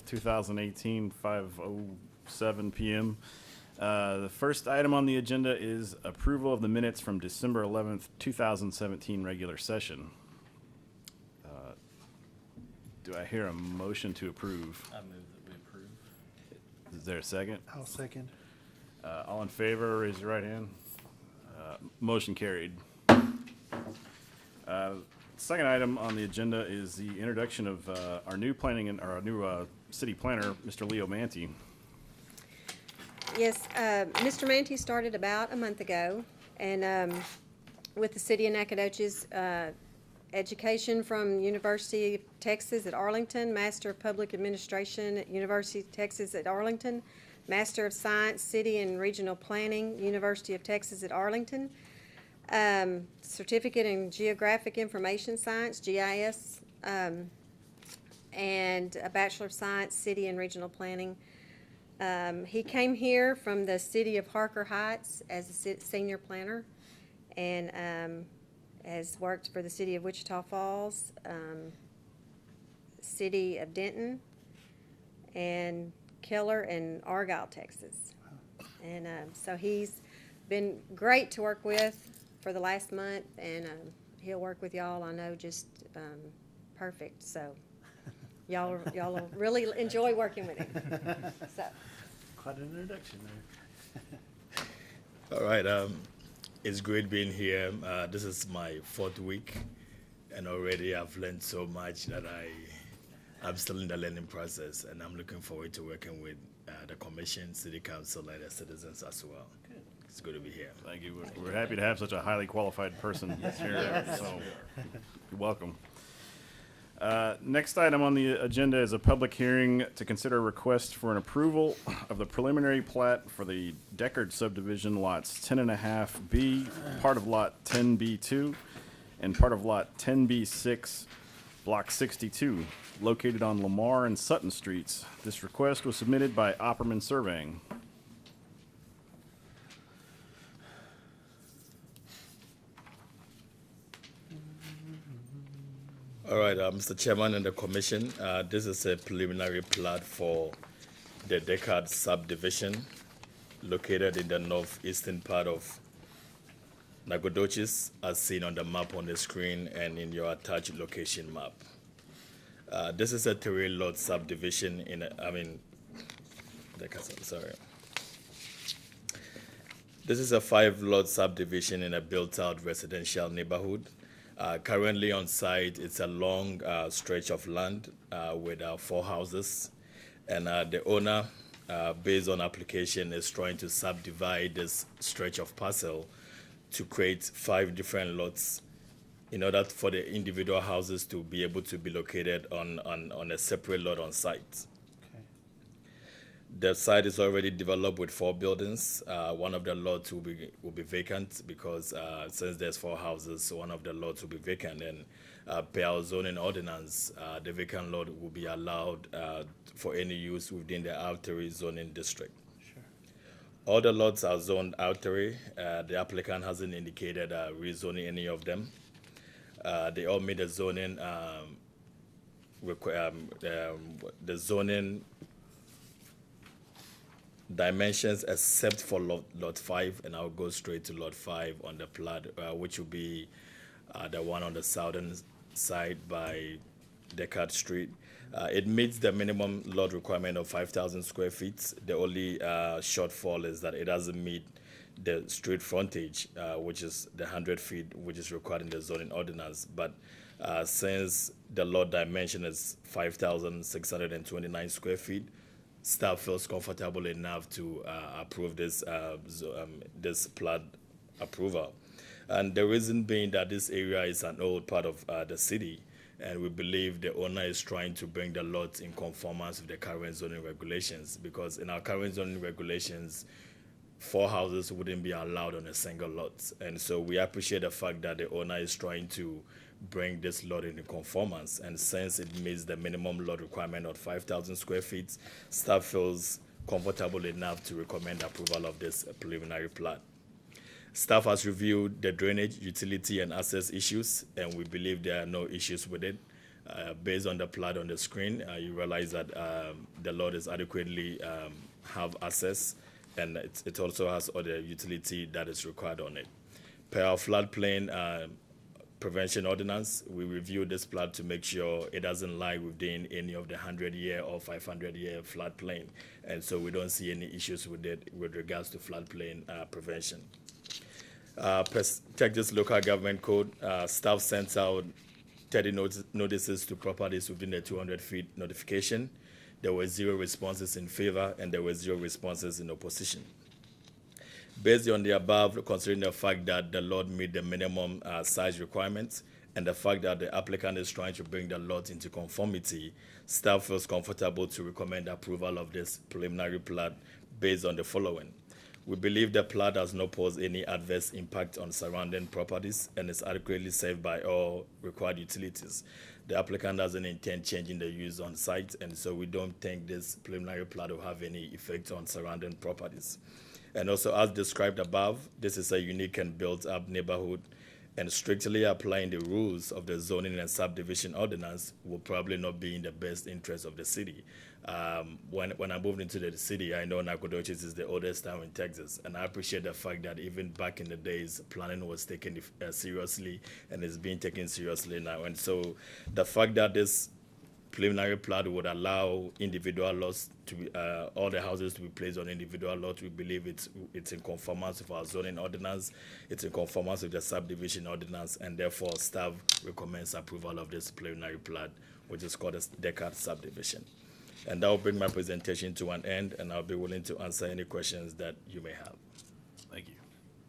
2018, 5:07 p.m. The first item on the agenda is approval of the minutes from December 11th, 2017 regular session. Do I hear a motion to approve? I move that we approve. Is there a second? I'll second. All in favor, raise your right hand. Motion carried. Second item on the agenda is the introduction of our new city planner, Mr. Leo Manti. Yes, Mr. Manti started about a month ago, and with the city of Nacogdoches, education from University of Texas at Arlington, Master of Public Administration at University of Texas at Arlington, Master of Science, City and Regional Planning, University of Texas at Arlington, Certificate in Geographic Information Science, GIS, and a Bachelor of Science, City and Regional Planning. He came here from the city of Harker Heights as a senior planner, and has worked for the city of Wichita Falls, city of Denton, and Keller and Argyle, Texas. And so he's been great to work with for the last month, and he'll work with y'all, I know, just perfect. So y'all will really enjoy working with him. So. Quite an introduction there. All right, it's great being here. This is my 4th week, and already I've learned so much that I'm still in the learning process, and I'm looking forward to working with the commission, city council, and the citizens as well. Good. It's good to be here. Thank you. We're happy to have such a highly qualified person here. So, you're welcome. Next item on the agenda is a public hearing to consider a request for an approval of the preliminary plat for the Deckard subdivision lots 10.5B, part of lot 10B2, and part of lot 10B6, block 62, located on Lamar and Sutton Streets. This request was submitted by Opperman Surveying. All right, Mr. Chairman and the Commission, this is a preliminary plat for the Deckard subdivision located in the northeastern part of Nacogdoches, as seen on the map on the screen and in your attached location map. This is a 3-lot subdivision This is a 5-lot subdivision in a built-out residential neighborhood. Currently on site, it's a long stretch of land with 4 houses, and the owner, based on application, is trying to subdivide this stretch of parcel to create 5 different lots in order for the individual houses to be able to be located on a separate lot on site. Okay. The site is already developed with 4 buildings. One of the lots will be vacant because since there's 4 houses, so one of the lots will be vacant. And per our zoning ordinance, the vacant lot will be allowed for any use within the R3 zoning district. Sure. All the lots are zoned R3. The applicant hasn't indicated rezoning any of them. They all meet the zoning the zoning dimensions except for lot 5, and I'll go straight to lot 5 on the plat, which will be the one on the southern side by Deckard Street. It meets the minimum lot requirement of 5,000 square feet. The only shortfall is that it doesn't meet the street frontage, which is the 100 feet, which is required in the zoning ordinance. But since the lot dimension is 5,629 square feet, staff feels comfortable enough to approve this this plat approval. And the reason being that this area is an old part of the city, and we believe the owner is trying to bring the lot in conformance with the current zoning regulations, because in our current zoning regulations, 4 houses wouldn't be allowed on a single lot. And so we appreciate the fact that the owner is trying to bring this lot into conformance, and since it meets the minimum lot requirement of 5,000 square feet, staff feels comfortable enough to recommend approval of this preliminary plat. Staff has reviewed the drainage, utility, and access issues, and we believe there are no issues with it. Based on the plat on the screen, you realize that the lot is adequately have access, and it also has other utility that is required on it. Per our floodplain prevention ordinance, we reviewed this plat to make sure it doesn't lie within any of the 100-year or 500-year floodplain, and so we don't see any issues with it with regards to floodplain prevention. Per Texas Local Government Code, staff sent out 30 notices to properties within the 200 feet notification. There were 0 responses in favor, and there were 0 responses in opposition. Based on the above, considering the fact that the lot meet the minimum size requirements and the fact that the applicant is trying to bring the lot into conformity, staff feels comfortable to recommend approval of this preliminary plat based on the following. We believe the plat does not pose any adverse impact on surrounding properties and is adequately served by all required utilities. The applicant doesn't intend changing the use on site, and so we don't think this preliminary plat will have any effect on surrounding properties. And also, as described above, this is a unique and built-up neighborhood, and strictly applying the rules of the zoning and subdivision ordinance will probably not be in the best interest of the city. When I moved into the city, I know Nacogdoches is the oldest town in Texas, and I appreciate the fact that even back in the days, planning was taken seriously and is being taken seriously now. And so the fact that this preliminary plat would allow individual lots to be, all the houses to be placed on individual lots, we believe it's in conformance with our zoning ordinance, it's in conformance with the subdivision ordinance, and therefore staff recommends approval of this preliminary plat, which is called a Deckard subdivision. And that will bring my presentation to an end, and I'll be willing to answer any questions that you may have. Thank you.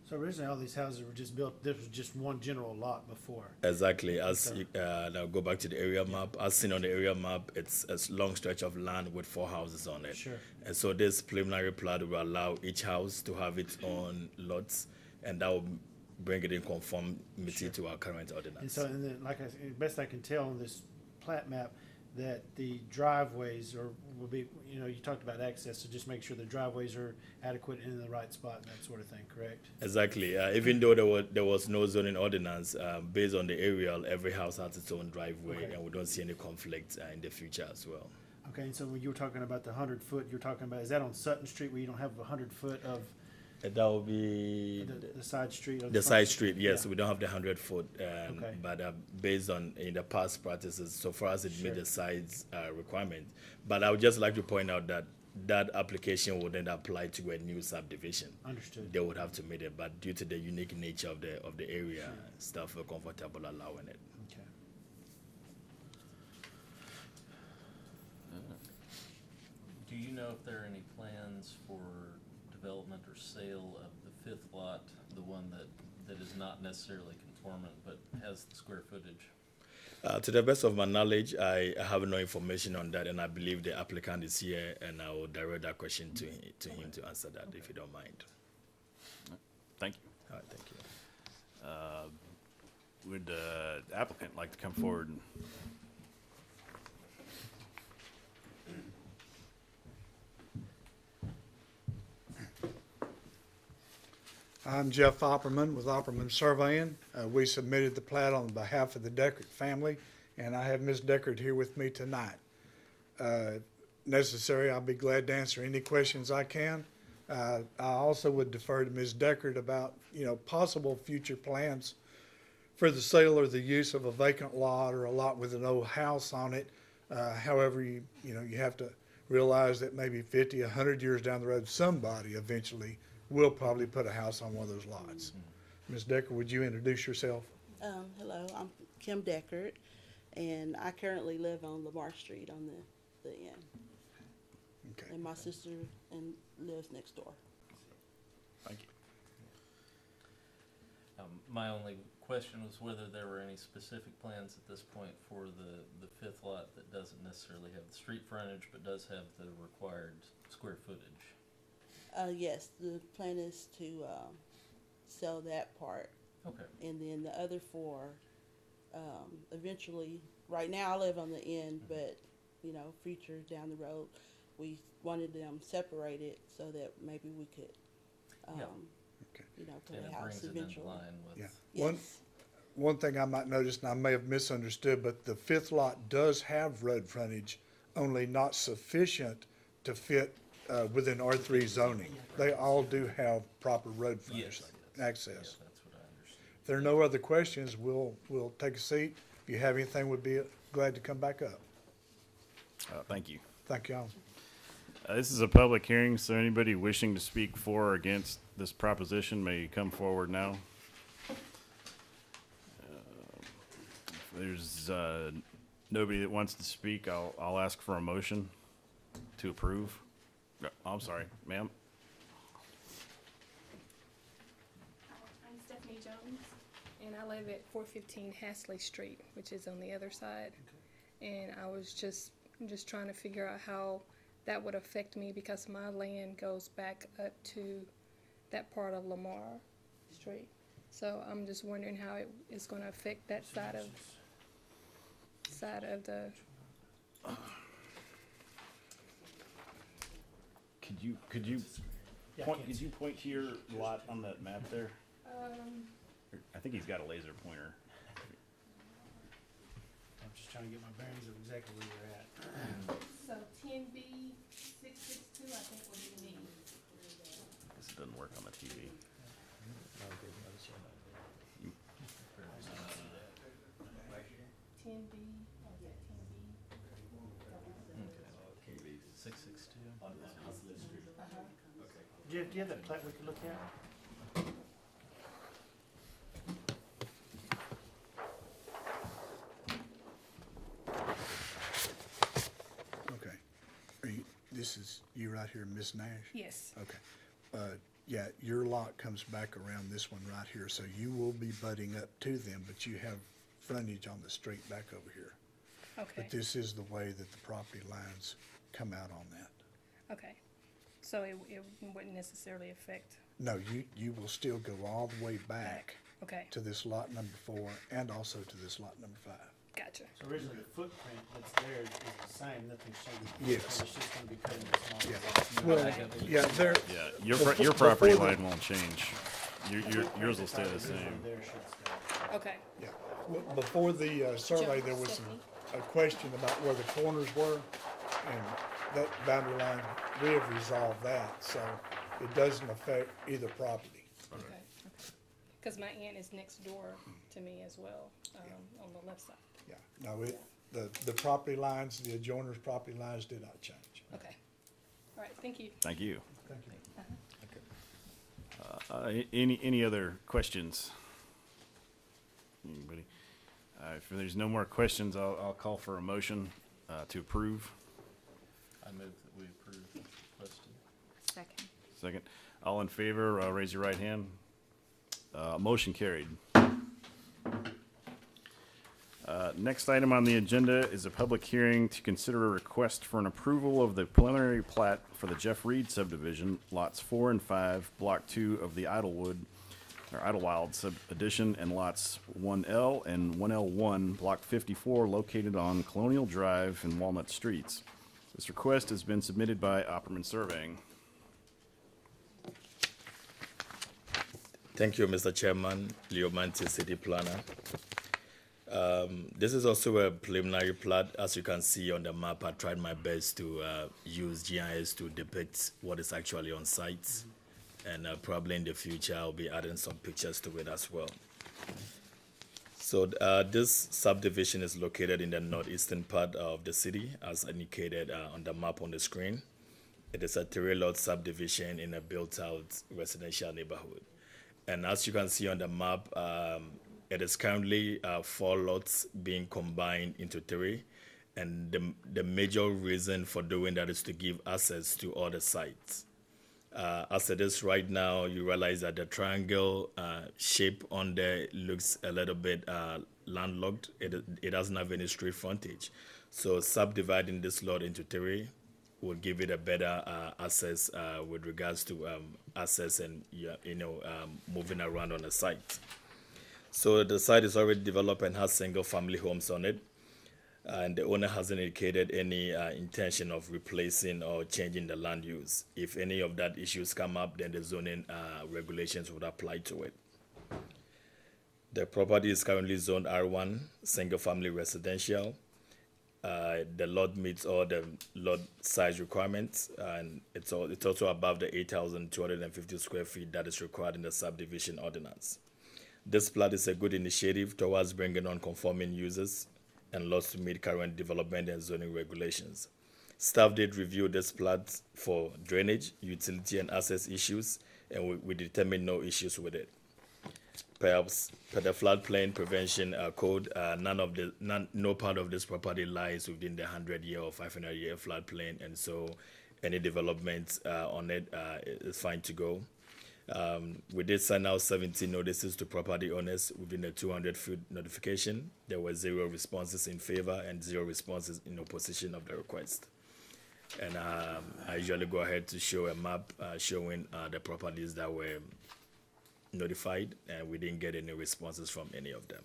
So originally, all these houses were just built, this was just one general lot before. Exactly. As now go back to the area map. As seen on the area map, it's a long stretch of land with 4 houses on it. Sure. And so this preliminary plat will allow each house to have its own lots, and that will bring it in conformity to our current ordinance. And so, and then, like best I can tell on this plat map, that the driveways will be, you know, you talked about access, so just make sure the driveways are adequate and in the right spot and that sort of thing, correct? Exactly. Even though there was no zoning ordinance, based on the aerial, every house has its own driveway, Okay. and we don't see any conflict in the future as well. Okay, and so when you were talking about the 100-foot, you're talking about, is that on Sutton Street where you don't have 100-foot of That will be the side street? Of the front? side street. Yes, Yeah. we don't have the 100-foot, Okay. but based on in the past practices, so far as it Sure. meets the size requirement. But I would just like to point out that that application wouldn't apply to a new subdivision. Understood. They would have to meet it, but due to the unique nature of the area, staff are comfortable allowing it. Okay. Do you know if there are any plans for development or sale of the 5th lot, the one that is not necessarily conformant but has the square footage? To the best of my knowledge, I have no information on that, and I believe the applicant is here, and I will direct that question to him to answer that, if you don't mind. Thank you. All right, thank you. Would the applicant like to come forward? I'm Jeff Opperman with Opperman Surveying. We submitted the plat on behalf of the Deckard family, and I have Ms. Deckard here with me tonight. If necessary, I'll be glad to answer any questions I can. I also would defer to Ms. Deckard about, possible future plans for the sale or the use of a vacant lot or a lot with an old house on it. However, you have to realize that maybe 50, 100 years down the road, somebody eventually will probably put a house on one of those lots. Ms. Deckard, would you introduce yourself? Hello, I'm Kim Deckard, and I currently live on Lamar Street on the end. Okay. And my sister lives next door. Thank you. My only question was whether there were any specific plans at this point for the 5th lot that doesn't necessarily have the street frontage but does have the required square footage. Yes, the plan is to sell that part, Okay. and then the other 4, eventually, right now I live on the end, but, future down the road, we wanted them separated so that maybe we could, Yeah. put And a it house brings it in eventually. line with. Yeah. Yes. one thing I might notice, and I may have misunderstood, but the fifth lot does have road frontage, only not sufficient to fit within R3 zoning. They all do have proper road frontage, access. That's what I understood. If there are no other questions, we'll take a seat. If you have anything, we'd be glad to come back up. Thank you. Thank y'all. This is a public hearing, so anybody wishing to speak for or against this proposition may come forward now. If there's nobody that wants to speak, I'll ask for a motion to approve. I'm sorry, ma'am. I'm Stephanie Jones, and I live at 415 Hasley Street, which is on the other side. And I was just trying to figure out how that would affect me because my land goes back up to that part of Lamar Street. So I'm just wondering how it is going to affect that side of the. Could you point to your lot on that map there? I think he's got a laser pointer. I'm just trying to get my bearings of exactly where you're at. So 10B 662, I think what you need. This doesn't work on the TV. 10B. Oh yeah, 10B. 662? Do you have that plat we could look at? Okay. This is you right here, Miss Nash? Yes. Okay. Yeah, your lot comes back around this one right here, so you will be butting up to them, but you have frontage on the street back over here. Okay. But this is the way that the property lines come out on that. Okay. So it wouldn't necessarily affect. No, you will still go all the way back Okay. to this lot number 4 and also to this lot number 5. Gotcha. So originally the footprint that's there is the same, nothing's changed. Yes. It's just gonna be cut into smaller Yeah. blocks. Well, yeah, there, Yeah, your Before property the- line won't change. Yours will stay the same. There should stay. Okay. yeah. Well, before the survey, there was a question about where the corners were, and that boundary line, we have resolved that, so it doesn't affect either property. Okay. Because my aunt is next door to me as well, on the left side. Yeah, no, the property lines, the adjoiner's property lines did not change. Okay. All right. Thank you. Thank you. Thank you. Any other questions? Anybody? If there's no more questions, I'll call for a motion to approve. I move that we approve the question. Second. Second. All in favor, raise your right hand. Motion carried. Next item on the agenda is a public hearing to consider a request for an approval of the preliminary plat for the Jeff Reed subdivision, lots 4 and 5, block 2 of the Idlewild sub-addition, and lots 1L and 1L1, block 54, located on Colonial Drive and Walnut Streets. This request has been submitted by Opperman Surveying. Thank you, Mr. Chairman, Leo Mantis, City Planner. This is also a preliminary plat. As you can see on the map, I tried my best to use GIS to depict what is actually on site. And probably in the future, I'll be adding some pictures to it as well. So this subdivision is located in the northeastern part of the city, as indicated on the map on the screen. It is a 3-lot subdivision in a built-out residential neighborhood. And as you can see on the map, it is currently 4 lots being combined into 3. And the major reason for doing that is to give access to all the sites. As it is right now, you realize that the triangle shape on there looks a little bit landlocked. It doesn't have any street frontage. So subdividing this lot into 3 will give it a better access with regards to access and moving around on the site. So the site is already developed and has single-family homes on it. And the owner hasn't indicated any intention of replacing or changing the land use. If any of that issues come up, then the zoning regulations would apply to it. The property is currently zoned R1, single-family residential. The lot meets all the lot size requirements, and it's also above the 8,250 square feet that is required in the subdivision ordinance. This plat is a good initiative towards bringing on conforming users and lots to meet current development and zoning regulations. Staff did review this plat for drainage, utility, and access issues, and we determined no issues with it. Perhaps per the floodplain prevention code, no part of this property lies within the 100-year or 500-year floodplain, and so any development on it is fine to go. We did send out 17 notices to property owners within the 200-foot notification. There were 0 responses in favor and 0 responses in opposition of the request. And I usually go ahead to show a map showing the properties that were notified, and we didn't get any responses from any of them.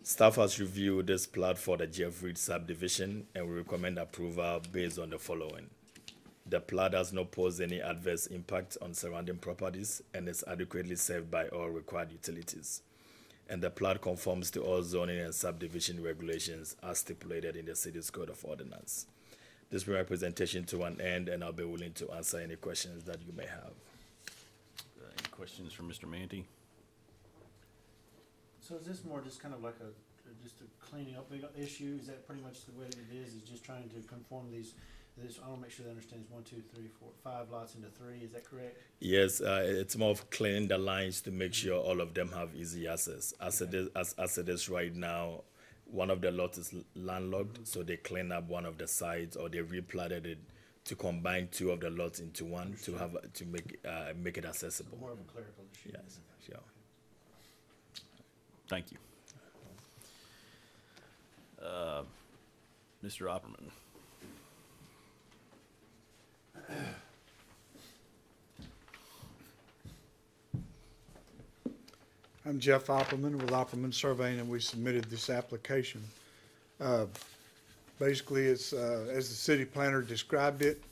Staff has reviewed this plat for the Jeff Reed subdivision, and we recommend approval based on the following. The plat does not pose any adverse impact on surrounding properties and is adequately served by all required utilities. And the plat conforms to all zoning and subdivision regulations as stipulated in the city's code of ordinance. This brings my presentation to an end, and I'll be willing to answer any questions that you may have. Any questions from Mr. Manty? So is this more just kind of like just a cleaning up issue? Is that pretty much the way that it is just trying to conform this, I want to make sure that understands 1, 2, 3, 4, 5 lots into 3, is that correct? Yes, it's more of cleaning the lines to make sure all of them have easy access. As it is right now, one of the lots is landlocked, so they clean up one of the sides, or they replatted it to combine 2 of the lots into one to make it accessible. More of a clerical issue. Yes, sure. Thank you. Mr. Opperman. I'm Jeff Opperman with Opperman Surveying, and we submitted this application. Basically, it's, as the city planner described it,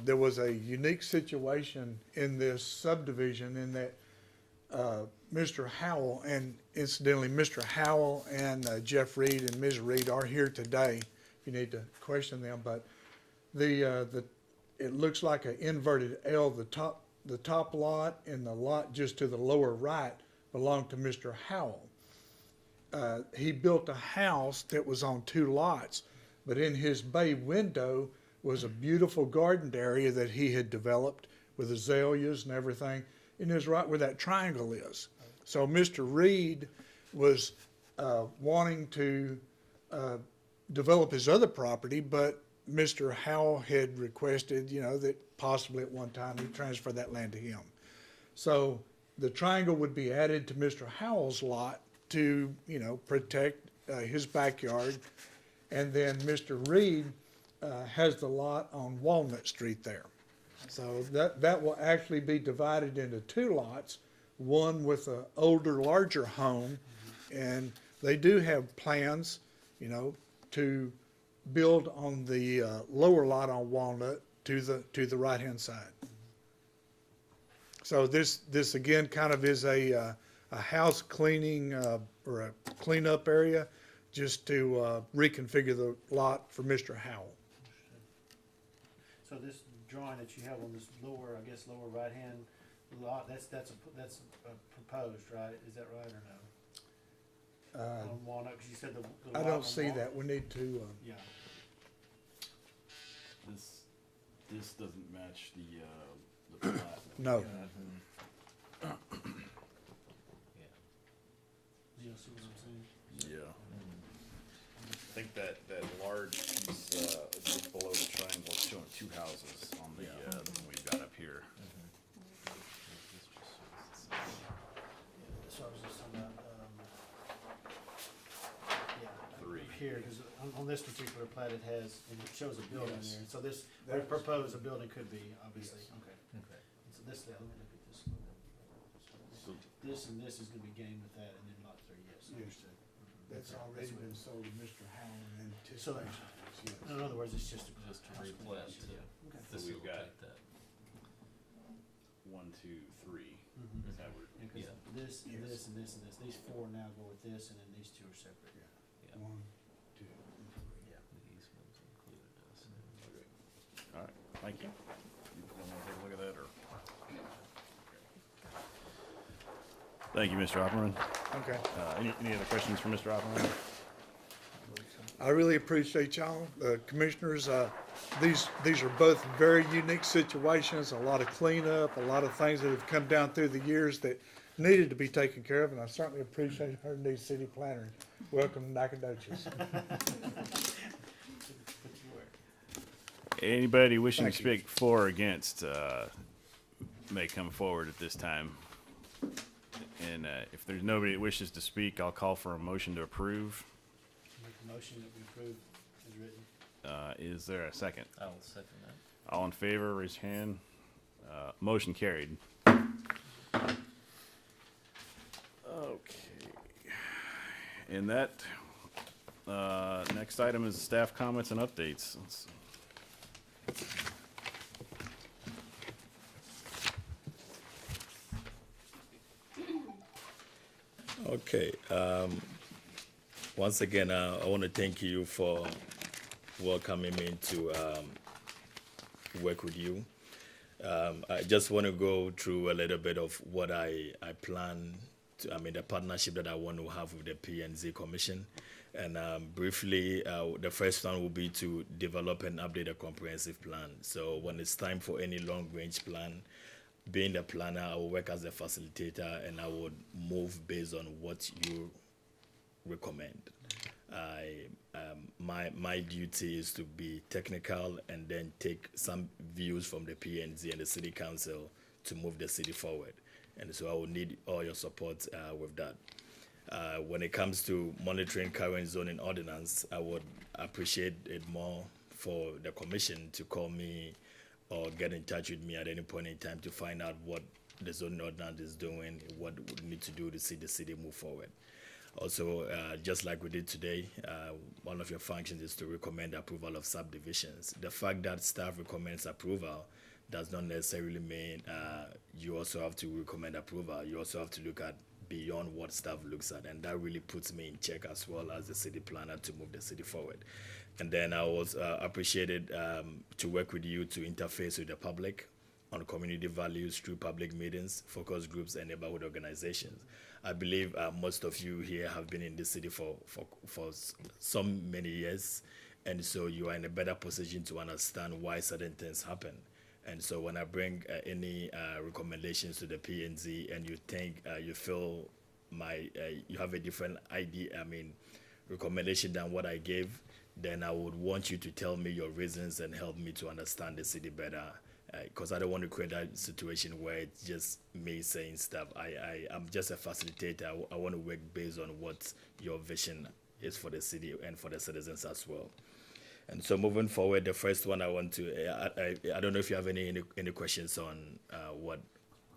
there was a unique situation in this subdivision in that Mr. Howell, and incidentally, Mr. Howell and Jeff Reed and Ms. Reed are here today, if you need to question them, but it looks like an inverted L. The top lot and the lot just to the lower right belonged to Mr. Howell. He built a house that was on 2 lots, but in his bay window was a beautiful garden area that he had developed with azaleas and everything, and it was right where that triangle is. So Mr. Reed was wanting to develop his other property, but Mr. Howell had requested, that possibly at one time he transfer that land to him. So the triangle would be added to Mr. Howell's lot to, protect his backyard. And then Mr. Reed has the lot on Walnut Street there. So that will actually be divided into 2 lots, one with an older, larger home. And they do have plans, to build on the lower lot on Walnut to the right-hand side. So this again kind of is a house cleaning or a cleanup area just to reconfigure the lot for Mr. Howell. So this drawing that you have on this lower right-hand lot, that's proposed, right? Is that right or no? On Walnut, because you said the I lot don't on see Walnut- that. We need to, Yeah. This doesn't match the plat. no. Yeah. You see what I'm saying? Yeah. I think that large piece just below the triangle is showing 2 houses on the one we've got up here. So I was just talking about, 3. here, because on this particular plat, it shows a building Yes. there, and so this, That's- proposed a building could be, obviously, Yes. okay. Okay. So this, let me look at this. So This and this is gonna be gained with that, and then lot 3, yes, Yes. understood. That's Okay, already what- been sold to Mr. Howell in So- anticipation. In other words, it's just a. Just to house replat cleanup. to Okay. So we've got- facilitate that. 1, 2, 3. Mhm. Is that where? Yeah, 'cause Yeah. this, and this, and this, and this. These four now go with this, and then these two are separate. Yeah, One, two, Yeah. the easements included us. All right, thank you. You wanna take a look at that, or? Thank you, Mr. Opperman. okay. Any other questions for Mr. Opperman? I really appreciate y'all, commissioners. These are both very unique situations, a lot of cleanup, a lot of things that have come down through the years that needed to be taken care of, and I certainly appreciate our new city planner. Welcome to Nacogdoches. Anybody wishing to Thank you. speak for or against, may come forward at this time. And, if there's nobody that wishes to speak, I'll call for a motion to approve. Make the motion that we approve as written. Is there a second? I will second that. All in favor, raise your hand. Motion carried. Okay. And that, next item is staff comments and updates. Let's- Okay. Once again, I want to thank you for welcoming me to work with you. I just want to go through a little bit of what I plan to, the partnership that I want to have with the P&Z Commission. And briefly, the first one will be to develop and update a comprehensive plan. So when it's time for any long-range plan, being the planner, I will work as a facilitator, and I would move based on what you recommend. My duty is to be technical and then take some views from the P&Z and the City Council to move the city forward. And so I will need all your support with that. When it comes to monitoring current zoning ordinance, I would appreciate it more for the commission to call me or get in touch with me at any point in time to find out what the zoning ordinance is doing, what we need to do to see the city move forward. Also, just like we did today, one of your functions is to recommend approval of subdivisions. The fact that staff recommends approval does not necessarily mean you also have to recommend approval. You also have to look at beyond what staff looks at, and that really puts me in check as well as the city planner to move the city forward. And then I was appreciated to work with you to interface with the public on community values through public meetings, focus groups, and neighborhood organizations. I believe most of you here have been in this city for so many years, and so you are in a better position to understand why certain things happen. And so when I bring any recommendations to the P&Z and you think you feel you have a different idea, recommendation than what I gave, then I would want you to tell me your reasons and help me to understand the city better. Because I don't want to create that situation where it's just me saying stuff. I'm just a facilitator. I want to work based on what your vision is for the city and for the citizens as well. And so moving forward, the first one I want to, I don't know if you have any questions on what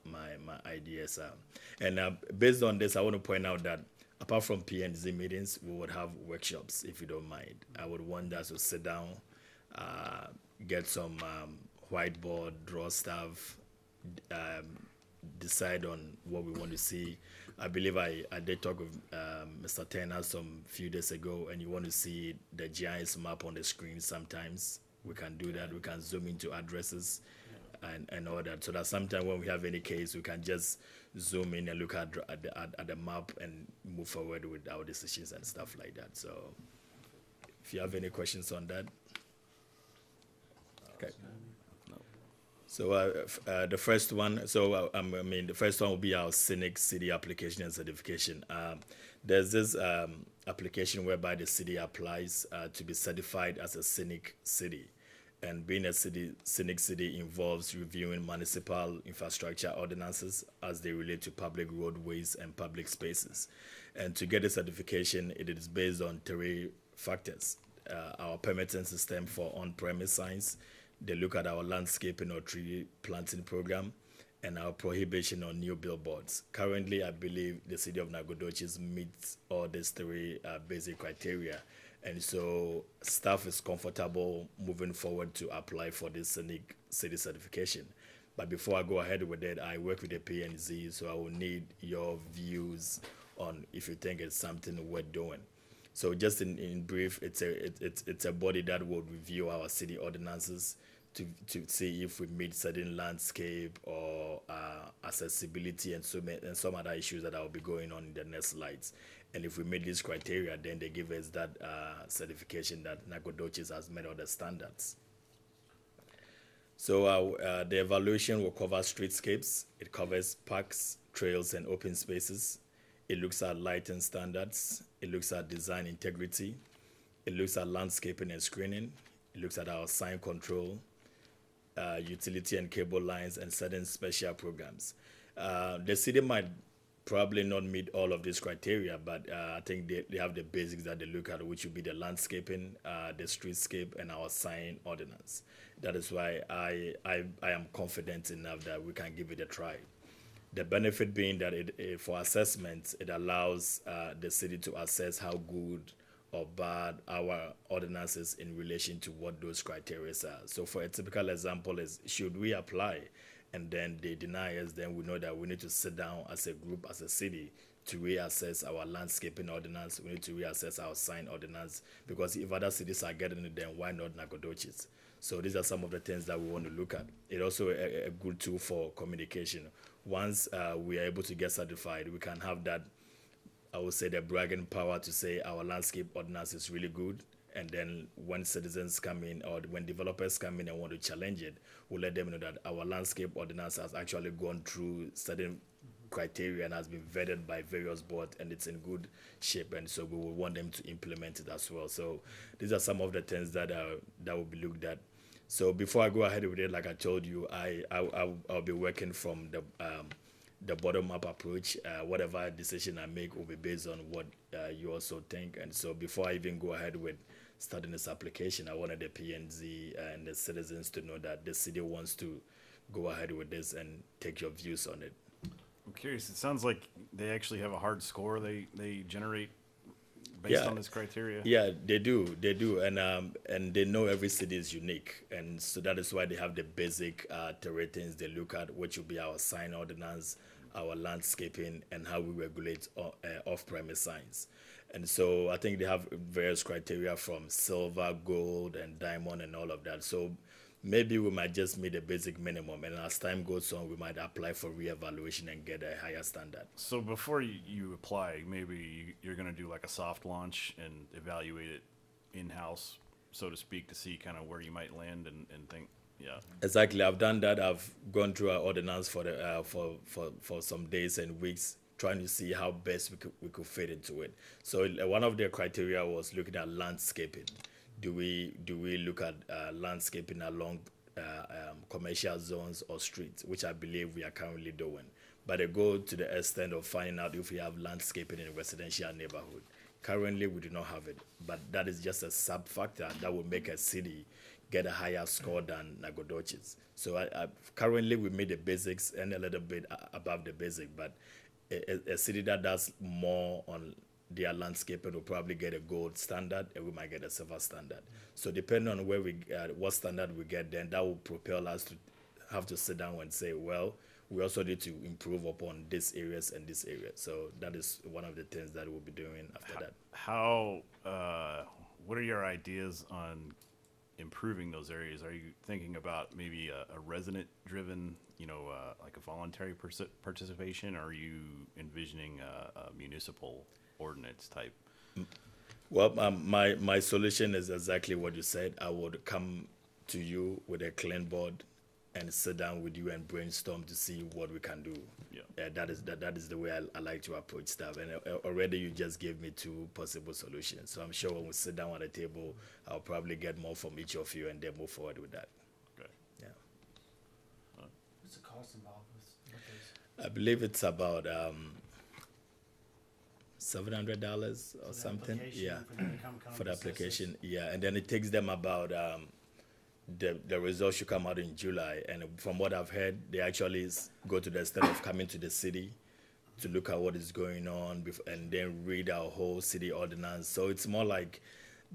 my ideas are. And based on this, I want to point out that apart from P&Z meetings, we would have workshops, if you don't mind. I would want us to sit down, get some whiteboard, draw stuff, decide on what we want to see. I believe I did talk with Mr. Turner some few days ago, and you want to see the GIS map on the screen sometimes. We can do that. We can zoom into addresses and all that. So that sometimes when we have any case, we can just zoom in and look at the map and move forward with our decisions and stuff like that. So if you have any questions on that. Okay. So the first one, the first one will be our Scenic City application and certification. There's this application whereby the city applies to be certified as a scenic city. And being a scenic city involves reviewing municipal infrastructure ordinances as they relate to public roadways and public spaces. And to get a certification, it is based on 3 factors. Our permitting system for on-premise signs. They look at our landscaping or tree planting program, and our prohibition on new billboards. Currently, I believe the city of Nacogdoches meets all these 3 basic criteria. And so staff is comfortable moving forward to apply for this scenic city certification. But before I go ahead with it, I work with the P&Z, so I will need your views on if you think it's something worth doing. So just in brief, it's a body that will review our city ordinances to see if we meet certain landscape or accessibility and some other issues that will be going on in the next slides. And if we meet these criteria, then they give us that certification that Nacogdoches has met all the standards. So the evaluation will cover streetscapes. It covers parks, trails, and open spaces. It looks at lighting standards. It looks at design integrity. It looks at landscaping and screening. It looks at our sign control, utility and cable lines, and certain special programs. The city might probably not meet all of these criteria, but I think they have the basics that they look at, which would be the landscaping, the streetscape, and our sign ordinance. That is why I am confident enough that we can give it a try. The benefit being that for assessments, it allows the city to assess how good or bad our ordinances in relation to what those criteria are. So for a typical example is, should we apply and then they deny us, then we know that we need to sit down as a group, as a city, to reassess our landscaping ordinance. We need to reassess our sign ordinance, because if other cities are getting it, then why not Nacogdoches? So these are some of the things that we want to look at. It's also a good tool for communication. Once we are able to get certified, we can have that, I would say, the bragging power to say our landscape ordinance is really good. And then when citizens come in or when developers come in and want to challenge it, we'll let them know that our landscape ordinance has actually gone through certain criteria and has been vetted by various boards, and it's in good shape. And so we will want them to implement it as well. So these are some of the things that will be looked at. So before I go ahead with it, like I told you, I'll be working from the bottom-up approach. Whatever decision I make will be based on what you also think. And so before I even go ahead with starting this application, I wanted the P&Z and the citizens to know that the city wants to go ahead with this and take your views on it. I'm curious, it sounds like they actually have a hard score they generate based on this criteria. Yeah, they do, and they know every city is unique, and so that is why they have the basic ratings they look at, which will be our sign ordinance, our landscaping, and how we regulate off-premise signs. And so I think they have various criteria from silver, gold, and diamond, and all of that. So maybe we might just meet a basic minimum, and as time goes on, we might apply for reevaluation and get a higher standard. So before you apply, maybe you're going to do like a soft launch and evaluate it in-house, so to speak, to see kind of where you might land and think, yeah. Exactly. I've done that. I've gone through our ordinance for the for some days and weeks, trying to see how best we could fit into it. So one of the criteria was looking at landscaping. Do we look at landscaping along commercial zones or streets, which I believe we are currently doing. But they go to the extent of finding out if we have landscaping in a residential neighborhood. Currently, we do not have it, but that is just a sub-factor that will make a city get a higher score than Nacogdoches. So currently, we made the basics and a little bit above the basic, but a city that does more on their landscaping will probably get a gold standard, and we might get a silver standard. So depending on where what standard we get, then that will propel us to have to sit down and say, well, we also need to improve upon these areas and this area. So that is one of the things that we'll be doing after that. What are your ideas on improving those areas? Are you thinking about maybe a resident-driven, like a voluntary participation, or are you envisioning a municipal ordinance type? Well, my solution is exactly what you said. I would come to you with a clean board and sit down with you and brainstorm to see what we can do. Yeah. That is the way I like to approach stuff. And already you just gave me 2 possible solutions. So I'm sure when we sit down at the table, I'll probably get more from each of you and then move forward with that. Okay. Yeah. What's the cost involved with this? I believe it's about $700 or something. Yeah. For the application. Yeah. And then it takes them about the results should come out in July, and from what I've heard, they actually go to the extent of coming to the city to look at what is going on and then read our whole city ordinance. So it's more like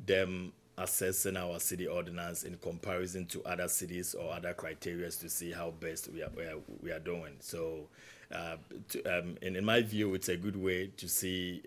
them assessing our city ordinance in comparison to other cities or other criteria to see how best we are doing. So, in my view, it's a good way to see,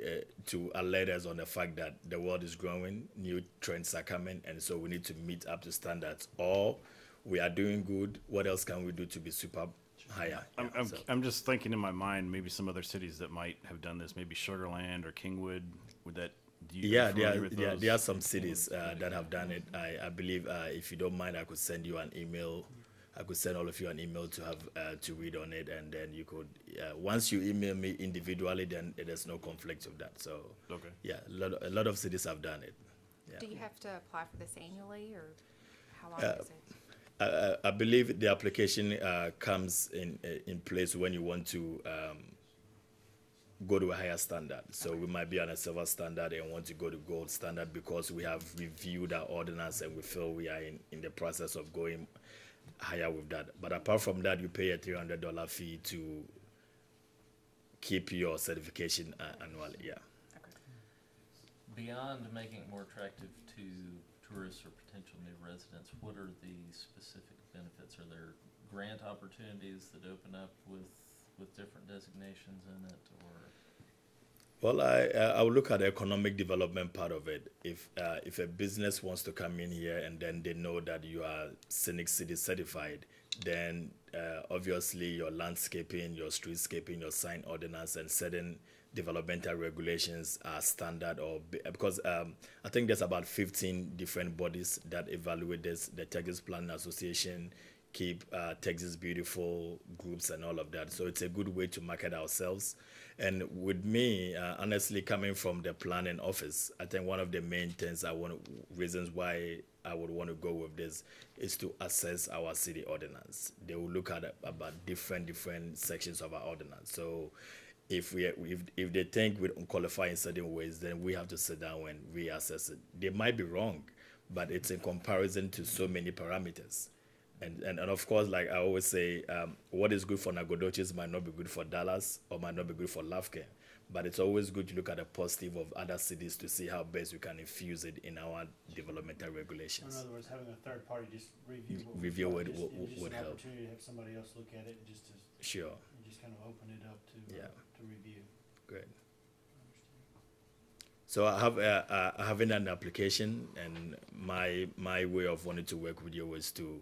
to alert us on the fact that the world is growing, new trends are coming, and so we need to meet up to standards. Or we are doing good, what else can we do to be super higher? Yeah, so. I'm just thinking in my mind, maybe some other cities that might have done this, maybe Sugar Land or Kingwood, would that, do you Yeah, familiar with those? there are some cities that have done it. I believe, if you don't mind, I could send you an email. I could send all of you an email to have to read on it, and then you could, once you email me individually, then there's no conflict with that. So, Okay. yeah, a lot of cities have done it. Yeah. Do you have to apply for this annually, or how long is it? I believe the application comes in place when you want to go to a higher standard. So we might be on a silver standard and want to go to gold standard because we have reviewed our ordinance and we feel we are in the process of going higher with that. But apart from that, you pay a $300 fee to keep your certification annually. Yeah. Beyond making it more attractive to tourists or potential new residents, what are the specific benefits? Are there grant opportunities that open up with different designations in it, or? Well, I will look at the economic development part of it. If a business wants to come in here and then they know that you are Scenic City certified, then obviously your landscaping, your streetscaping, your sign ordinance, and certain developmental regulations are standard, or because I think there's about 15 different bodies that evaluate this. The Texas Planning Association, Keep Texas Beautiful groups, and all of that. So it's a good way to market ourselves. And with me, honestly, coming from the planning office, I think one of the main things reasons why I would want to go with this is to assess our city ordinance. They will look at about different sections of our ordinance. So if they think we don't qualify in certain ways, then we have to sit down and reassess it. They might be wrong, but it's in comparison to so many parameters. And of course, like I always say, what is good for Nacogdoches might not be good for Dallas or might not be good for Lafayette. But it's always good to look at the positive of other cities to see how best we can infuse it in our developmental regulations. In other words, having a third party just review what Review we've it got, just would an help. opportunity to have somebody else look at it and just to Sure, just kind of open it up to Yeah. to review. great. So I have an application, and my way of wanting to work with you was to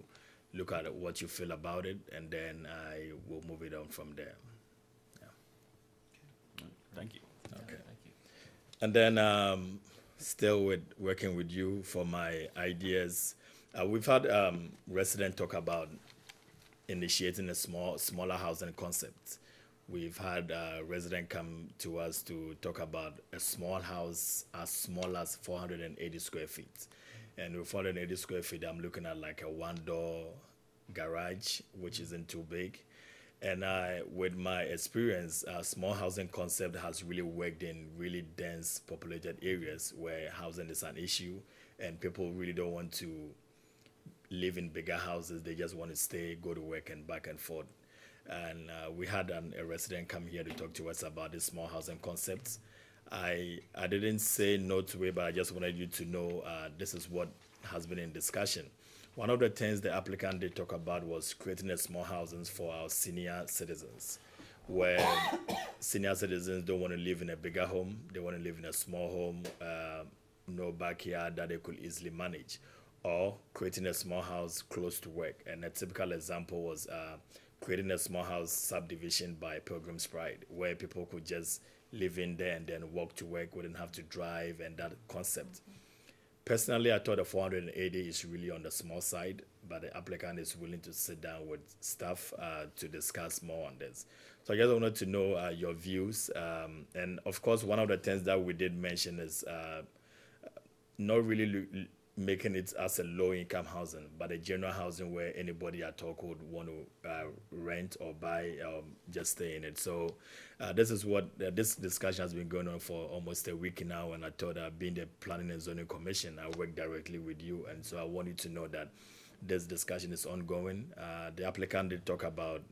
look at what you feel about it, and then I will move it on from there. Thank you. Okay. Thank you. And then still working with you for my ideas, we've had residents talk about initiating a smaller housing concept. We've had residents come to us to talk about a small house as small as 480 square feet. And with 480 square feet, I'm looking at like a one-door garage, which isn't too big. And with my experience, small housing concept has really worked in really dense populated areas where housing is an issue and people really don't want to live in bigger houses. They just want to stay, go to work, and back and forth. And we had a resident come here to talk to us about this small housing concepts. I didn't say no to it, but I just wanted you to know this is what has been in discussion. One of the things the applicant did talk about was creating a small houses for our senior citizens, where senior citizens don't want to live in a bigger home. They want to live in a small home, no backyard that they could easily manage, or creating a small house close to work. And a typical example was creating a small house subdivision by Pilgrim's Pride, where people could just live in there and then walk to work, wouldn't have to drive, and that concept. Personally, I thought the 480 is really on the small side, but the applicant is willing to sit down with staff to discuss more on this. So I just wanted to know your views. And of course, one of the things that we did mention is not really making it as a low-income housing, but a general housing where anybody at all could want to rent or buy, just stay in it. So this is what this discussion has been going on for almost a week now, and I thought being the Planning and Zoning Commission, I work directly with you, and so I want you to know that this discussion is ongoing. The applicant did talk about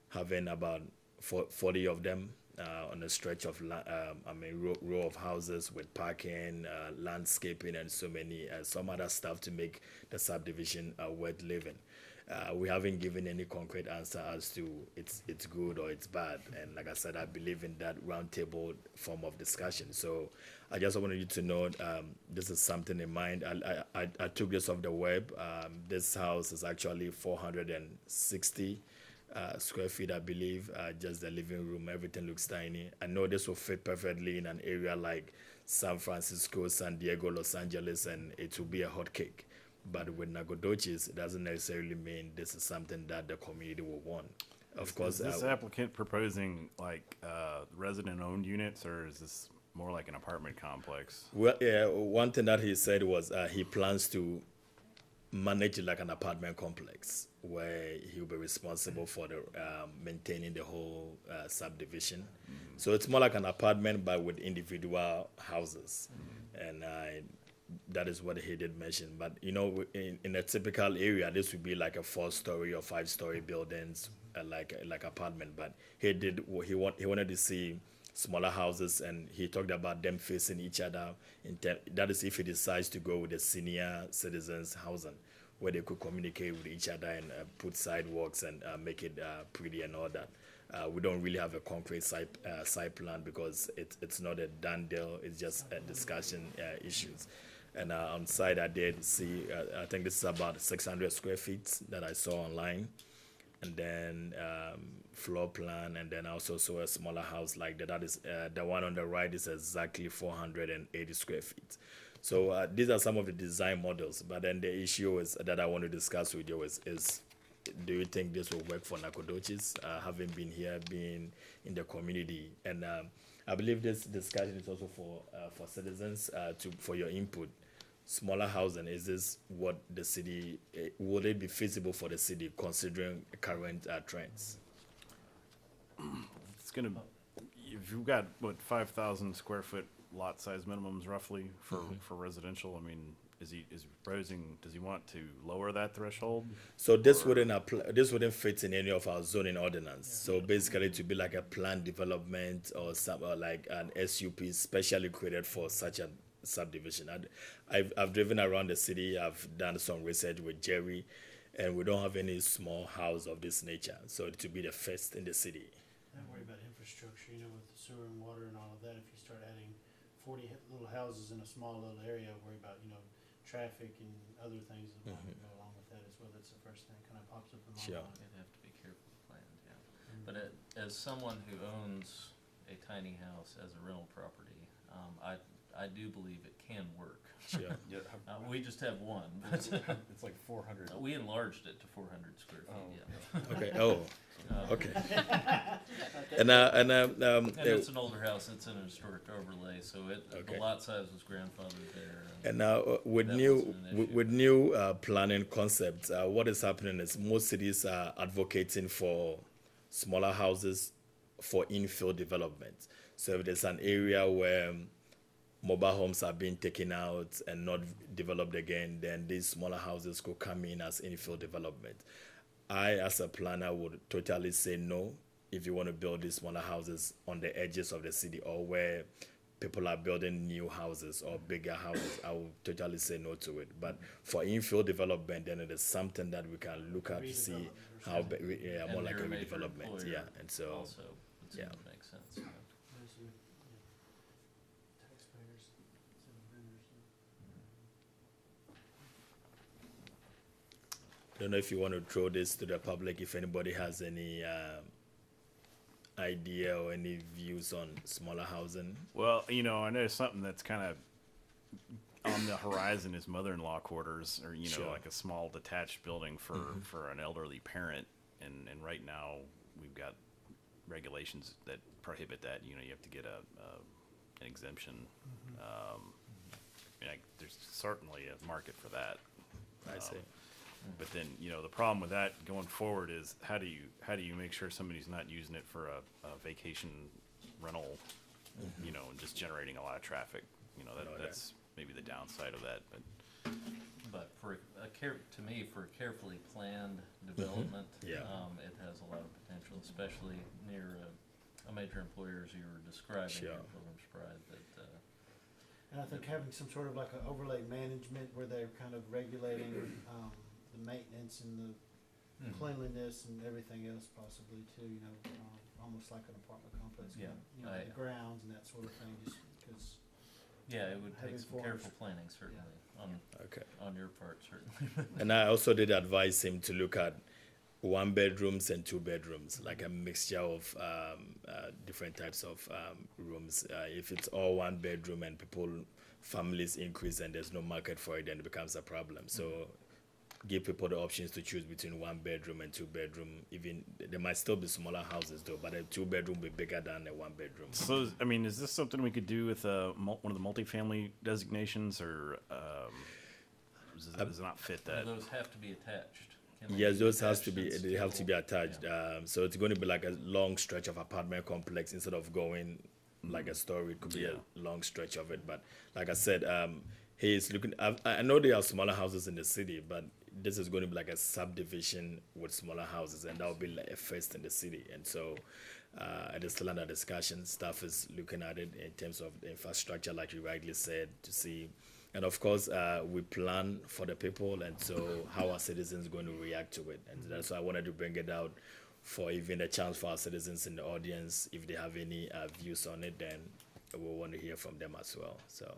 having about 40 of them on a stretch of row of houses with parking, landscaping, and so many some other stuff to make the subdivision worth living. We haven't given any concrete answer as to it's good or it's bad. And like I said, I believe in that roundtable form of discussion. So I just wanted you to know this is something in mind. I took this off the web. This house is actually 460 square feet, I believe. Just the living room, everything looks tiny. I know this will fit perfectly in an area like San Francisco, San Diego, Los Angeles, and it will be a hot cake. But with Nacogdoches, it doesn't necessarily mean this is something that the community will want. Of course, Is this applicant proposing like resident-owned units, or is this more like an apartment complex? well, yeah, one thing that he said was he plans to manage it like an apartment complex where he'll be responsible for the maintaining the whole subdivision. So it's more like an apartment, but with individual houses, and that is what he did mention. But you know, in a typical area, this would be like a 4-story or 5-story buildings, like apartment. But he wanted to see smaller houses, and he talked about them facing each other. That is if he decides to go with the senior citizens housing, where they could communicate with each other and put sidewalks and make it pretty and all that. We don't really have a concrete site plan because it's not a done deal. It's just a discussion issues. And on site, I did see, I think this is about 600 square feet that I saw online. And then floor plan, and then I also saw a smaller house like that. That is the one on the right is exactly 480 square feet. So these are some of the design models. But then the issue is that I want to discuss with you is do you think this will work for Nacogdoches, having been here, being in the community? And I believe this discussion is also for citizens for your input. Smaller housing, is this what the city, would it be feasible for the city considering current trends? It's gonna, if you've got, what, 5,000 square foot lot size minimums roughly for residential, I mean, does he want to lower that threshold? So this wouldn't fit in any of our zoning ordinance. So basically to be like a planned development or like an SUP specially created for such a subdivision. I've driven around the city. I've done some research with Jerry, and we don't have any small house of this nature. So to be the first in the city. I worry about infrastructure, you know, with the sewer and water and all of that. If you start adding 40 little houses in a small little area, worry about, you know, traffic and other things that might go along with that as well. That's the first thing that kind of pops up in my Sure. mind. You'd have to be carefully planned, yeah. But as someone who owns a tiny house as a rental property, I do believe it can work. Sure. Yeah, We just have one, but it's like 400. we enlarged it to 400 square feet, yeah. Okay. Oh. Um, Okay. And And it's an older house, it's in a historic overlay, so Okay. the lot size was grandfathered there. And now with That new wasn't an issue. with new planning concepts, what is happening is most cities are advocating for smaller houses for infill development. So if there's an area where mobile homes are being taken out and not developed again, then these smaller houses could come in as infill development. I, as a planner, would totally say no if you want to build these smaller houses on the edges of the city or where people are building new houses or bigger houses. I would totally say no to it. But for infill development, then it is something that we can look at to see Redevelopment or how, something. And more like a they're a major redevelopment. employer Yeah, and so. Also, it seems yeah. to make sense, yeah. Taxpayers, instead of vendors. I don't know if you want to throw this to the public, if anybody has any idea or any views on smaller housing. Well, you know, I know something that's kind of on the horizon is mother-in-law quarters, or, you know, Sure. like a small detached building for an elderly parent. And right now we've got regulations that prohibit that. You know, you have to get an exemption. There's certainly a market for that. I see. But then, you know, the problem with that going forward is how do you make sure somebody's not using it for a vacation rental, you know, and just generating a lot of traffic. You know, that's maybe the downside of that. But to me, for a carefully planned development, Yeah. it has a lot of potential, especially near a major employer as you were describing Sure. in Pilgrim's Pride, that, And I think having some sort of like an overlay management where they're kind of regulating, the maintenance and the cleanliness and everything else possibly too, you know, almost like an apartment complex. Yeah, You know, the grounds and that sort of thing, just because. yeah, it would take Having some forms. careful planning, certainly, Okay. on your part, certainly. And I also did advise him to look at 1 bedrooms and 2 bedrooms, like a mixture of different types of rooms. If it's all 1 bedroom and families increase and there's no market for it, then it becomes a problem. So give people the options to choose between 1 bedroom and 2 bedroom. Even there might still be smaller houses though, but a 2 bedroom will be bigger than a 1 bedroom. So, I mean, is this something we could do with one of the multifamily designations, or does it not fit Do that? those have to be attached? Can they Yes, be those has attached to be. and They have to be still- attached. So it's going to be like a long stretch of apartment complex instead of going like a story. It could be a long stretch of it. But like I said, he is looking. I know there are smaller houses in the city, but this is going to be like a subdivision with smaller houses, and that will be like a first in the city. And so, it is still under discussion. Staff is looking at it in terms of the infrastructure, like you rightly said, to see. And of course, we plan for the people, and so how are citizens going to react to it? And that's why I wanted to bring it out for even a chance for our citizens in the audience. If they have any views on it, then we'll want to hear from them as well. So,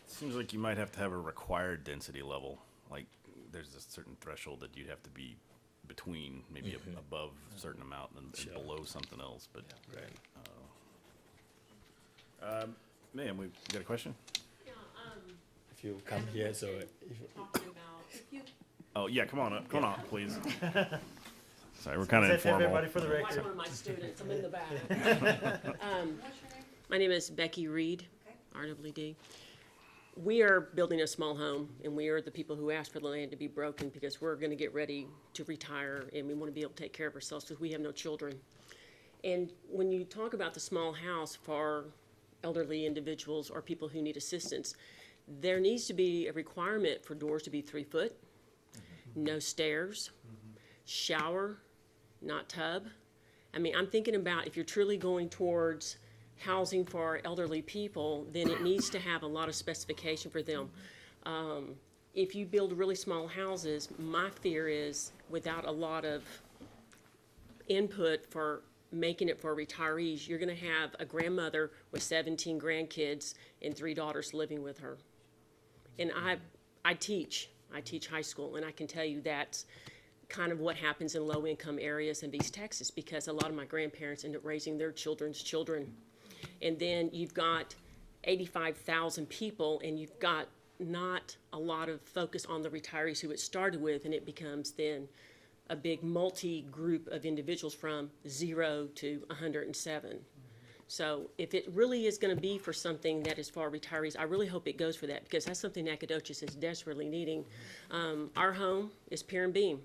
Seems like you might have to have a required density level. Like, there's a certain threshold that you'd have to be between, maybe above a certain amount and Sure. below something else. But, right. ma'am, we got a question? If you come here, so Talking about, if you Oh, yeah, come on up, please. Sorry, we're kind of Is that everybody informal. for the watch record? one of my students, I'm in the back. My name is Becky Reed, RWD. We are building a small home, and we are the people who asked for the land to be broken because we're gonna get ready to retire, and we wanna be able to take care of ourselves because we have no children. And when you talk about the small house for elderly individuals or people who need assistance, there needs to be a requirement for doors to be 3 foot, no stairs, shower, not tub. I mean, I'm thinking about if you're truly going towards housing for elderly people, then it needs to have a lot of specification for them. If you build really small houses, my fear is without a lot of input for making it for retirees, you're gonna have a grandmother with 17 grandkids and 3 daughters living with her. And I teach high school, and I can tell you that's kind of what happens in low-income areas in East Texas, because a lot of my grandparents end up raising their children's children. And then you've got 85,000 people, and you've got not a lot of focus on the retirees who it started with, and it becomes then a big multi-group of individuals from 0 to 107. So if it really is gonna be for something that is for retirees, I really hope it goes for that, because that's something Nacogdoches is desperately needing. Our home is pier and beam.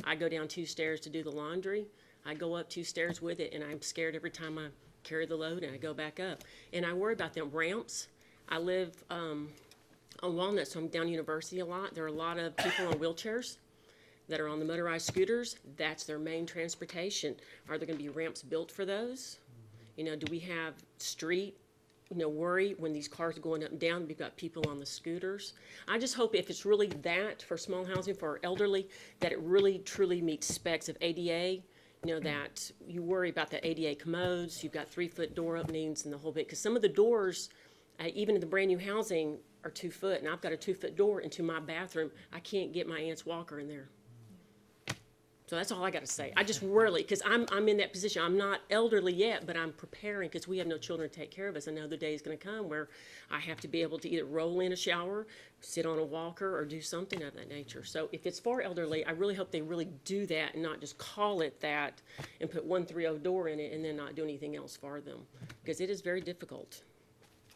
I go down 2 stairs to do the laundry. I go up 2 stairs with it, and I'm scared every time I carry the load and I go back up. And I worry about them ramps. I live on Walnut, so I'm down University a lot. There are a lot of people on wheelchairs that are on the motorized scooters. That's their main transportation. Are there gonna be ramps built for those? You know, do we have street, worry when these cars are going up and down, we've got people on the scooters? I just hope if it's really that for small housing for our elderly, that it really truly meets specs of ADA, that you worry about the ADA commodes, you've got 3-foot door openings and the whole bit, because some of the doors, even in the brand new housing, are 2 foot, and I've got a 2-foot door into my bathroom. I can't get my aunt's walker in there. So that's all I got to say. I just really, because I'm in that position. I'm not elderly yet, but I'm preparing because we have no children to take care of us. I know the day is going to come where I have to be able to either roll in a shower, sit on a walker, or do something of that nature. So if it's for elderly, I really hope they really do that and not just call it that and put 130 door in it and then not do anything else for them, because it is very difficult.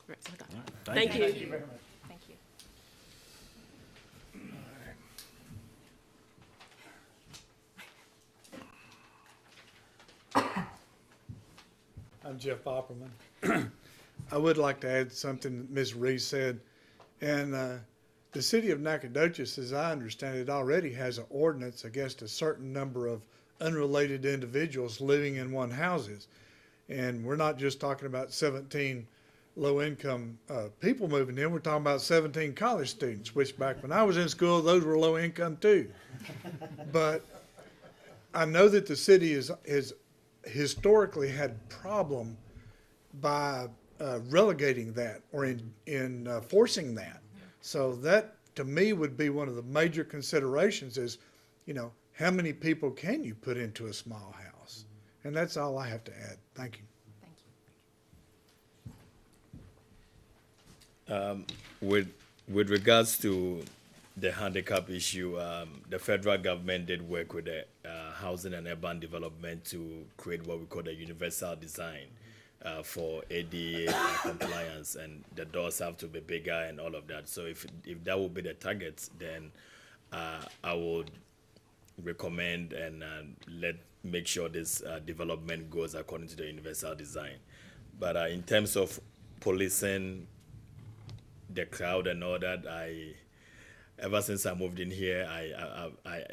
All right, so I got that. Thank you. Thank you very much. Thank you. I'm Jeff Opperman. I would like to add something that Ms. Reese said. And the city of Nacogdoches, as I understand it, already has an ordinance against a certain number of unrelated individuals living in one houses. And we're not just talking about 17 low-income people moving in. We're talking about 17 college students, which back when I was in school, those were low-income too. But I know that the city is historically had problem by relegating that or in forcing that. So that, to me, would be one of the major considerations is, you know, how many people can you put into a small house? And that's all I have to add. Thank you. Thank you. With regards to the handicap issue, the federal government did work with the housing and urban development to create what we call the universal design for ADA compliance, and the doors have to be bigger and all of that. So if that would be the target, then I would recommend and make sure this development goes according to the universal design. But in terms of policing the crowd and all that, ever since I moved in here,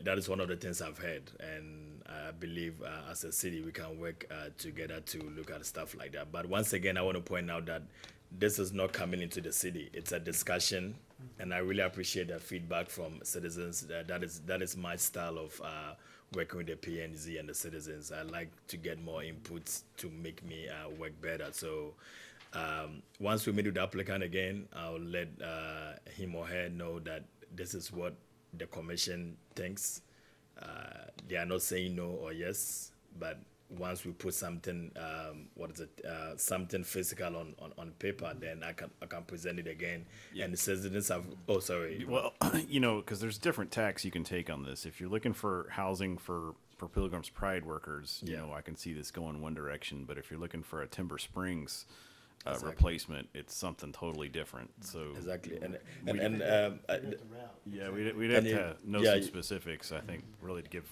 that is one of the things I've heard, and I believe as a city we can work together to look at stuff like that. But once again, I want to point out that this is not coming into the city; it's a discussion, and I really appreciate the feedback from citizens. That is my style of working with the PNZ and the citizens. I like to get more inputs to make me work better. So. Once we meet with the applicant again, I'll let him or her know that this is what the commission thinks. They are not saying no or yes, but once we put something, something physical on paper, then I can present it again. Yeah. And the citizens have. Oh, sorry. Well, you know, because there's different tacks you can take on this. If you're looking for housing for Pilgrim's Pride workers, you know, I can see this going one direction. But if you're looking for a Timber Springs replacement, it's something totally different. So exactly, we'd have to know some specifics, I think, really to give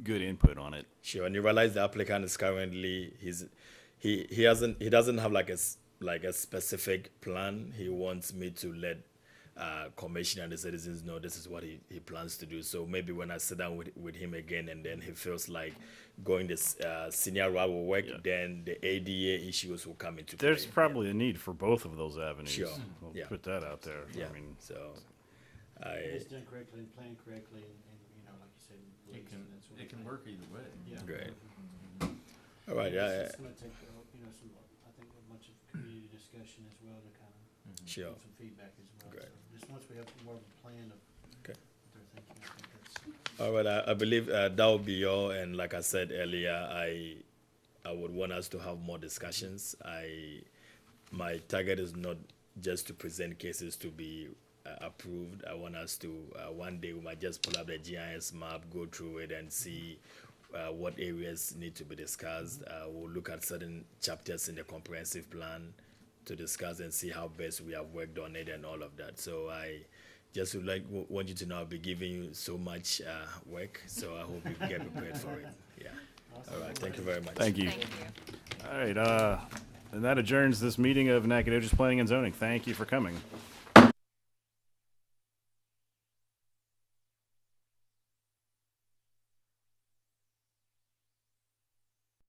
good input on it. Sure, and you realize the applicant is currently he doesn't have like a specific plan. He wants me to let commission and the citizens know this is what he plans to do. So maybe when I sit down with him again and then he feels like going this senior route will work, then the ADA issues will come into play. There's probably a need for both of those avenues. Sure. We'll put that out there. Yeah. I mean, so It's done correctly and planned correctly, and you know, like you said, It can work either way. Yeah. great. All right. It's gonna take, you know, I think a bunch of community discussion as well to kind of Sure. get some feedback as well. Great. So just once we have more of a plan of Okay. what they're thinking, I think that's. All right, I believe that will be all. And like I said earlier, I would want us to have more discussions. My target is not just to present cases to be approved. I want us to one day we might just pull up the GIS map, go through it, and see what areas need to be discussed. We'll look at certain chapters in the comprehensive plan to discuss and see how best we have worked on it and all of that. So I just would want you to know I'll be giving you so much work, so I hope you get prepared for it. Yeah. All right. Thank you very much. thank you. Thank you. All right. And that adjourns this meeting of Nacogdoches Planning and Zoning. Thank you for coming.